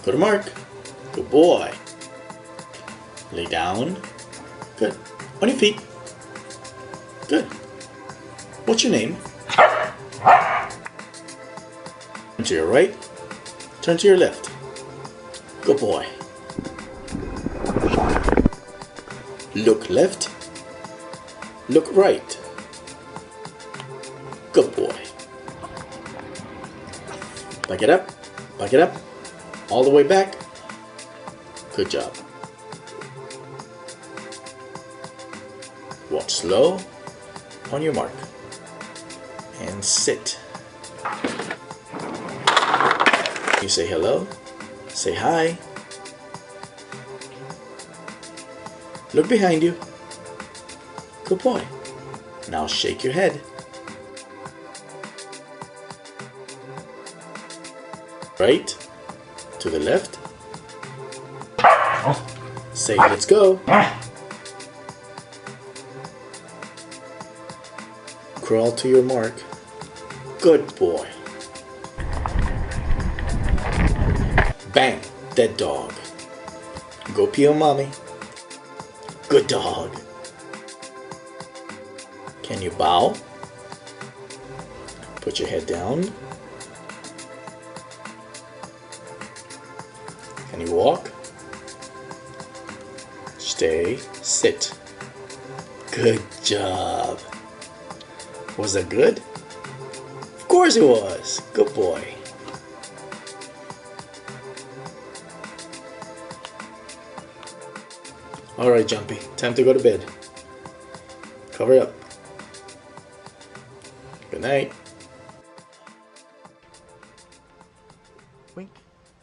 Go to mark. Good boy. Lay down. Good. On your feet. Good. What's your name? Turn to your right. Turn to your left. Good boy. Look left. Look right. Good boy. Back it up. Back it up. All the way back. Good job. Walk slow. On your mark. And sit. You say hello. Say hi. Look behind you. Good boy. Now shake your head. Right to the left. Say let's go. Crawl to your mark. Good boy. Bang, dead dog. Go pee on mommy. Good dog. Can you bow? Put your head down. Can you walk? Stay, sit. Good job. Was that good? Of course it was. Good boy. Alright, Jumpy. Time to go to bed. Cover up. Good night. Wink.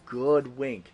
Good wink.